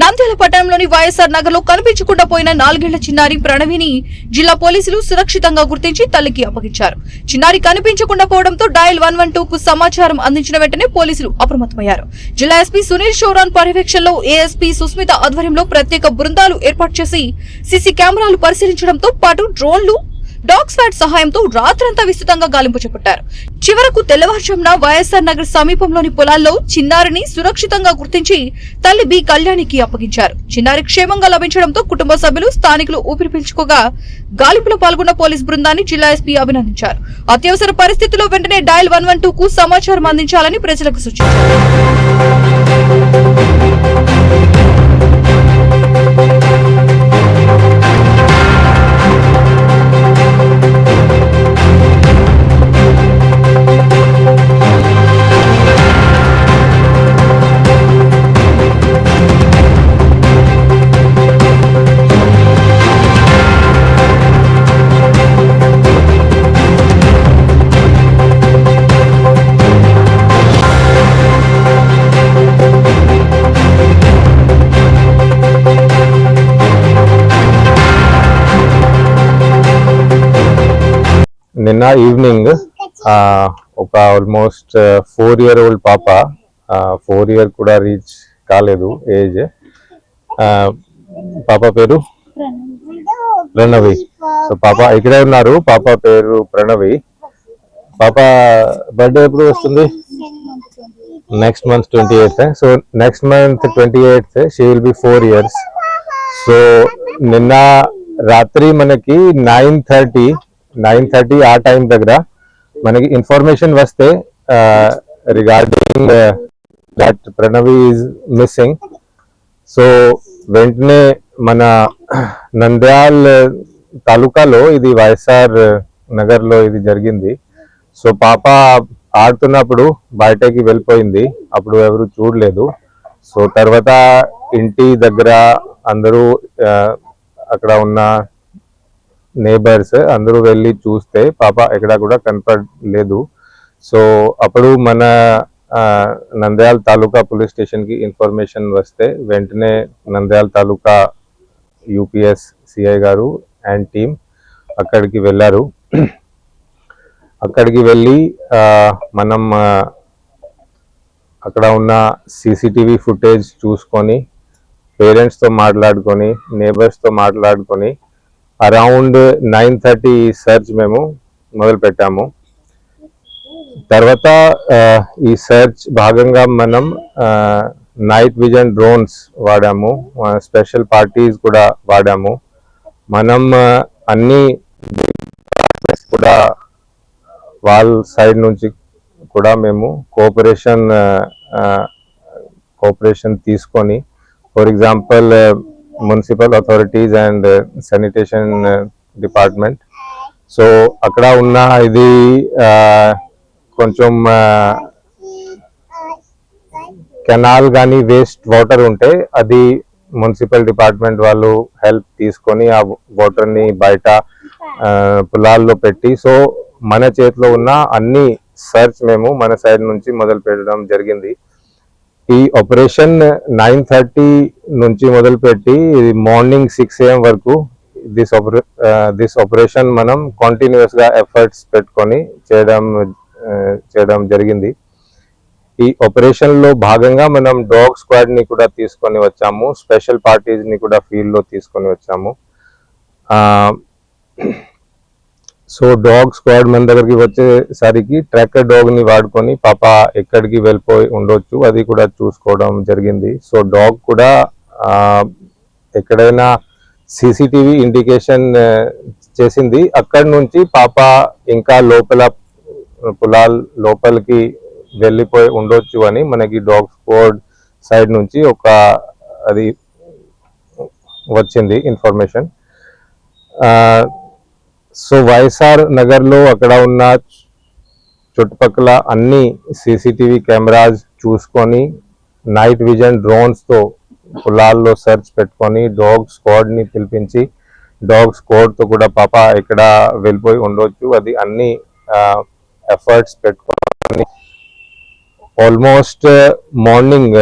నంద్యాల పట్టణంలోని వైఎస్ఆర్ నగర్ లో కనిపించకుండా పోయిన 4 ఏళ్ల చిన్నారి ప్రణవిని జిల్లా పోలీసులు సురక్షితంగా గుర్తించి తల్లికి అప్పగించారు. చిన్నారి కనిపించకుండా పోవడంతో డయల్ 112 కు సమాచారం అందించిన వెంటనే పోలీసులు అప్రమత్తమయ్యారు. జిల్లా ఎస్పీ సునీల్ షోరాన్ పర్యవేక్షణలో ఏఎస్పీ సుస్మిత ఆధ్వర్యంలో ప్రత్యేక బృందాలు ఏర్పాటు చేసి సీసీ కెమెరాలు పరిశీలించడంతో పాటు డ్రోన్లు డాగ్ స్క్వాడ్ సహాయంతో రాత్రంతా విస్తృతంగా గాలింపు చేపట్టారు. చివరకు తెల్లవారుజామున వైఎస్ఆర్ నగర్ సమీపంలోని పొలాల్లో చిన్నారిని సురక్షితంగా గుర్తించి తల్లి బి కళ్యాణికి అప్పగించారు. చిన్నారి క్షేమంగా లభించడంతో కుటుంబ సభ్యులు స్థానికులు ఊపిరి పీల్చుకోగా గాలింపులో పాల్గొన్న పోలీస్ బృందాన్ని జిల్లా ఎస్పీ అభినందించారు. అత్యవసర పరిస్థితుల్లో వెంటనే డయల్ 112 కు సమాచారం అందించాలని ప్రజలకు సూచించారు. నిన్న ఈవినింగ్ ఒక ఆల్మోస్ట్ 4-year-old పాప, 4 year కూడా రీచ్ కాలేదు ఏజ్. పాప పేరు ప్రణవి. సో పాప ఇక్కడే ఉన్నారు. పాప పేరు ప్రణవి. పాప బర్త్డే ఎప్పుడు వస్తుంది? Next month 28th. So next month 28th she will be 4 years. So నిన్న రాత్రి మనకి 9:30 ఆ టైం దగ్గర మనకి ఇన్ఫర్మేషన్ వస్తే regarding that Pranavi is missing. So వెంటనే మన నంద్యాల్ తాలూకాలో ఇది వైఎస్ఆర్ నగర్ లో ఇది జరిగింది. సో పాప ఆడుతున్నప్పుడు బయటకి వెళ్ళిపోయింది. అప్పుడు ఎవరు చూడలేదు. సో తర్వాత ఇంటి దగ్గర అందరూ అక్కడ ఉన్న నేబర్స్ అందరూ వెళ్ళి చూస్తే పాప ఎక్కడ కూడా కనపడలేదు. సో అప్పుడు మన నంద్యాల తాలూకా పోలీస్ స్టేషన్ కి ఇన్ఫర్మేషన్ వస్తే వెంటనే నంద్యాల తాలూకా యూపీఎస్ సిఐ గారు అండ్ టీమ్ అక్కడికి వెళ్ళారు. అక్కడికి వెళ్ళి మనం అక్కడ ఉన్న సీసీటీవీ ఫుటేజ్ చూసుకొని పేరెంట్స్ తో మాట్లాడుకొని నేబర్స్ తో మాట్లాడుకొని అరౌండ్ 9:30 సర్చ్ మేము మొదలు పెట్టాము. తర్వాత ఈ సర్చ్ భాగంగా మనం నైట్ విజన్ డ్రోన్స్ వాడాము, స్పెషల్ పార్టీస్ కూడా వాడాము. మనం అన్ని కూడా వాళ్ళ సైడ్ నుంచి కూడా మేము కోఆపరేషన్ తీసుకొని, for example municipal authorities and sanitation department. So అక్కడ ఉన్న ఇది కొంచెం కెనాల్ కానీ వేస్ట్ వాటర్ ఉంటే అది మున్సిపల్ డిపార్ట్మెంట్ వాళ్ళు హెల్ప్ తీసుకొని ఆ వాటర్ ని బయట పొలాల్లో పెట్టి, సో మన చేతిలో ఉన్న అన్ని సర్చ్ మేము మన సైడ్ నుంచి మొదలు పెట్టడం జరిగింది. ఈ ఆపరేషన్ 9:30 నుంచి మొదలుపెట్టి మార్నింగ్ 6 AM వరకు దిస్ ఆపరేషన్ మనం కంటిన్యూస్ గా ఎఫర్ట్స్ పెట్టుకొని చేయడం జరిగింది. ఈ ఆపరేషన్ లో భాగంగా మనం డాగ్ స్క్వాడ్ ని కూడా తీసుకొని వచ్చాము, స్పెషల్ పార్టీస్ ని కూడా ఫీల్డ్ లో తీసుకొని వచ్చాము. సో డాగ్ స్క్వాడ్ మన దగ్గరికి వచ్చేసరికి ట్రాకర్ డాగ్ ని వాడుకొని పాప ఎక్కడికి వెళ్ళిపోయి ఉండొచ్చు అది కూడా చూసుకోవడం జరిగింది. సో డాగ్ కూడా ఎక్కడైనా సీసీటీవీ ఇండికేషన్ చేసింది. అక్కడి నుంచి పాప ఇంకా పొలాల లోపలికి వెళ్ళిపోయి ఉండొచ్చు అని మనకి డాగ్ స్క్వాడ్ సైడ్ నుంచి అది వచ్చింది ఇన్ఫర్మేషన్. సో వైఎస్ఆర్ నగర్ లో అక్కడ ఉన్న చుట్టుపక్కల అన్ని సీసీటీవీ కెమెరాస్ చూసుకొని నైట్ విజన్ డ్రోన్స్ తో పొలాల్లో సర్చ్ పెట్టుకొని డాగ్ స్క్వాడ్ ని పిలిపించి డాగ్ స్క్వాడ్ తో కూడా పాప ఎక్కడ వెళ్ళిపోయి ఉండొచ్చు అది అన్ని ఎఫర్ట్స్ పెట్టుకొని ఆల్మోస్ట్ మార్నింగ్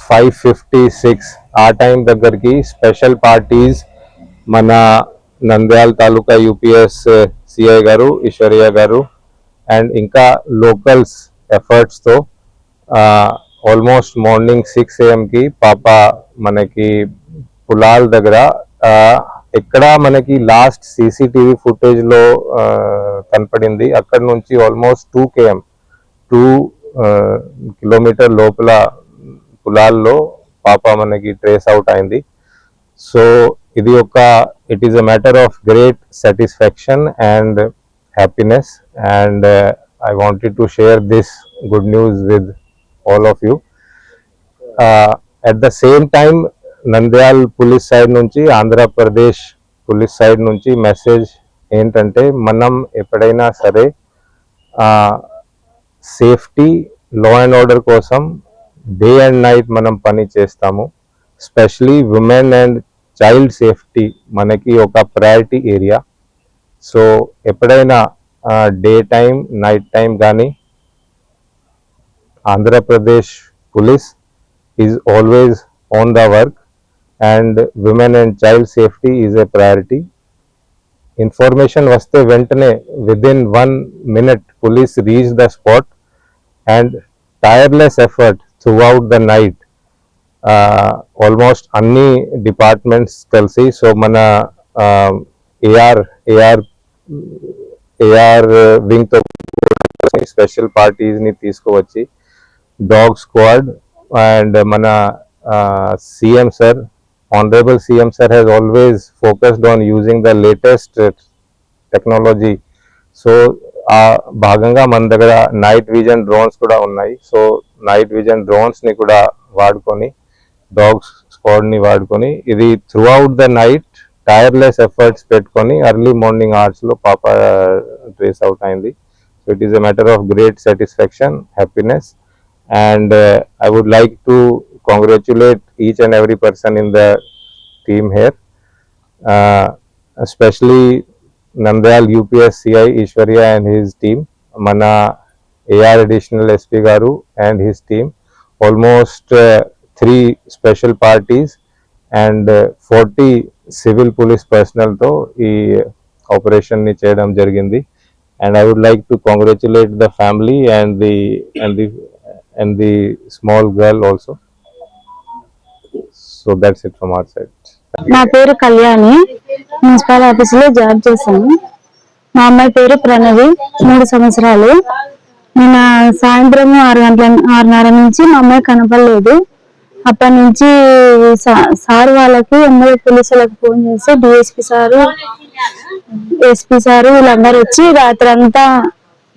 5:56 ఆ టైం దగ్గరికి స్పెషల్ పార్టీస్ మన నంద్యాల తాలూకా యూపీఎస్ సిఐ గారు ఈశ్వరియా గారు అండ్ ఇంకా లోకల్స్ ఎఫర్ట్స్తో ఆల్మోస్ట్ మార్నింగ్ 6 AM కి పాప మనకి పులాల్ దగ్గర ఎక్కడ మనకి లాస్ట్ CCTV ఫుటేజ్ లో కనపడింది. అక్కడ నుంచి ఆల్మోస్ట్ 2 km 2 కిలోమీటర్ లోపల పులాల్లో పాప మనకి ట్రేస్ అవుట్ అయింది. సో ఇది ఒక it is a matter of great satisfaction and happiness and I wanted to share this good news with all of you. At the same time, Nandyal police side నుంచి Andhra Pradesh police side నుంచి message ఏంటంటే మనం ఎప్పుడైనా సరే safety law and order కోసం day and night మనం పని చేస్తాము. Especially women and child safety మనకి ఒక ప్రయారిటీ ఏరియా. సో ఎప్పుడైనా డే టైం నైట్ టైం కానీ Andhra Pradesh police is always on the work and women and child safety is a priority. Information వస్తే వెంటనే within 1 minute police reach the spot and tyreless effort through out the night almost అన్ని departments కలిసి so మన AR wing తో special parties ని తీసుకువచ్చి dog squad and మన CM sir honourable CM sir has always focused on using the latest technology. So ఆ భాగంగా మన దగ్గర నైట్ విజన్ డ్రోన్స్ కూడా ఉన్నాయి. సో నైట్ విజన్ డ్రోన్స్ ని కూడా వాడుకొని డాగ్ స్క్వాడ్ ని వాడుకొని ఇది through out the night tyreless efforts పెట్టుకొని ఎర్లీ మార్నింగ్ అవర్స్ లో పాప ట్రేస్ అవుట్ అయింది. So it is a matter of great satisfaction happiness and I would like to congratulate each and every person in the team here, especially Nandyal UPS CI Ishwarya and his team, mana AR additional SP garu and his team, almost 3 special parties and 40 civil police personnel తో ఈ operation ని చేయడం జరిగింది. And I would like to congratulate the family and the small girl also. So that's it from our side. నా పేరు Kalyani, municipal office లో job చేశాను. మా అమ్మాయి పేరు ప్రణవి, 3 సంవత్సరాలు. నిన్న సాయంత్రం 6:30 నుంచి మా అమ్మాయి కనపడలేదు. అప్పటి నుంచి సార్ వాళ్ళకి ఎమ్మెల్యే పోలీసులకు ఫోన్ చేసి డిఎస్పీ సారు ఎస్పీ సారు వీళ్ళందరూ వచ్చి రాత్రి అంతా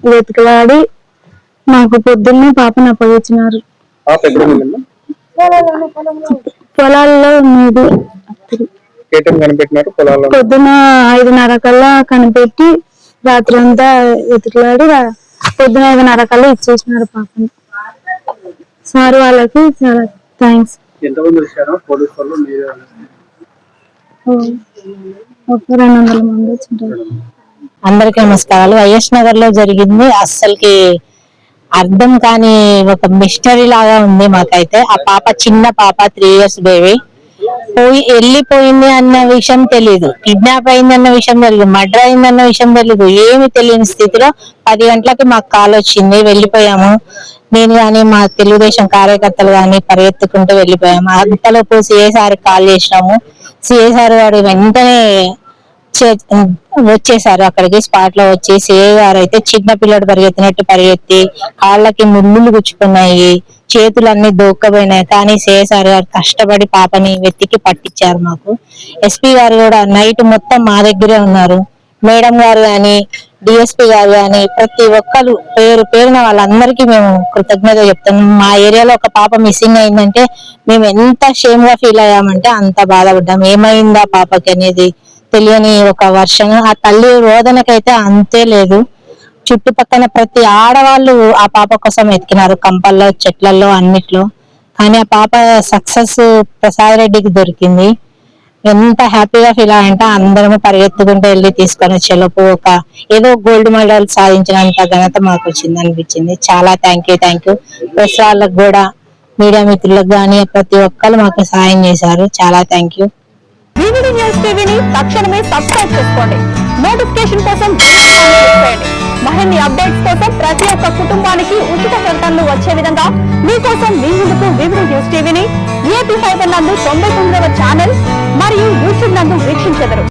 వెతికలాడి మాకు పొద్దున్నే పాపను అప్పగించినారు. పొలాల్లో ఉన్నది. పొద్దున 5:30 కల్లా కనిపెట్టి రాత్రి అంతా వెతికలాడి పొద్దున 5:30 కల్లా ఇచ్చేసినారు పాపని. సార్ వాళ్ళకి చాలా థ్యాంక్స్. ఒక 200 మంది వచ్చింటారు. అందరికీ నమస్కారాలు. వైఎస్ నగర్ లో జరిగింది అస్సలకి అర్థం కాని ఒక మిస్టరీ లాగా ఉంది మాకైతే. ఆ పాప చిన్న పాప 3 years బేబీ వెళ్ళిపోయింది అన్న విషయం తెలీదు, కిడ్నాప్ అయింది అన్న విషయం తెలీదు, మర్డర్ అయింది అన్న విషయం తెలీదు. ఏమి తెలియని స్థితిలో 10 గంటలకి మాకు కాల్ వచ్చింది. వెళ్ళిపోయాము. నేను గాని మా తెలుగుదేశం కార్యకర్తలు గాని పరిగెత్తుకుంటూ వెళ్ళిపోయాము. అంతలోపు సిఐ సార్ కాల్ చేసినాము. సిఐ సార్ వాడు వెంటనే వచ్చేసారు అక్కడికి. స్పాట్ లో వచ్చి సిఐ గారు అయితే చిన్న పిల్లడు పరిగెత్తినట్టు పరిగెత్తి కాళ్ళకి ముళ్ళులు గుచ్చుకున్నాయి, చేతులన్నీ దూక్కపోయినాయి. కానీ సిఐ సార్ గారు కష్టపడి పాపని వెతికి పట్టించారు మాకు. ఎస్పీ గారు కూడా నైట్ మొత్తం మా దగ్గరే ఉన్నారు. మేడం గారు గాని డిఎస్పీ గారు గాని ప్రతి ఒక్కరు పేరు పేరున వాళ్ళందరికీ మేము కృతజ్ఞత చెప్తాం. మా ఏరియాలో ఒక పాప మిస్సింగ్ అయిందంటే మేము ఎంత షేమ్ గా ఫీల్ అయ్యామంటే అంత బాధపడ్డాం. ఏమైందా పాపకి అనేది తెలియని ఒక వర్షం. ఆ తల్లి రోదనకైతే అంతే లేదు. చుట్టుపక్కల ప్రతి ఆడవాళ్ళు ఆ పాప కోసం ఎతికినారు, కంపల్లో చెట్లలో అన్నిట్లో. కానీ ఆ పాప సక్సెస్ ప్రసాద్ రెడ్డికి దొరికింది. ఎంత హ్యాపీగా ఫీల్ అయ్యంటే అందరము పరిగెత్తుకుంటూ వెళ్ళి తీసుకొని వచ్చేలోపు ఒక ఏదో గోల్డ్ మెడల్ సాధించినంత ఘనత మాకు వచ్చింది అనిపించింది. చాలా థ్యాంక్ యూ. ప్రెస్ వాళ్ళకు కూడా మీడియా మిత్రులకు కానీ ప్రతి ఒక్కరు మాకు సహాయం చేశారు. చాలా థ్యాంక్ యూ. వివిడి న్యూస్ టీవీని తక్షణమే సబ్స్క్రైబ్ చేసుకోండి. నోటిఫికేషన్ కోసం బెల్ ఐకాన్ క్లిక్ చేయండి. మరిన్ని అప్డేట్స్ కోసం ప్రతి ఒక్క కుటుంబానికి ఉచిత ప్రకటనలు వచ్చే విధంగా మీకోసం మీ ముందుకు వివిడి న్యూస్ టీవీని ఏపీ 5 నందు 99వ ఛానల్ మరియు యూట్యూబ్ నందు వీక్షించెదరు.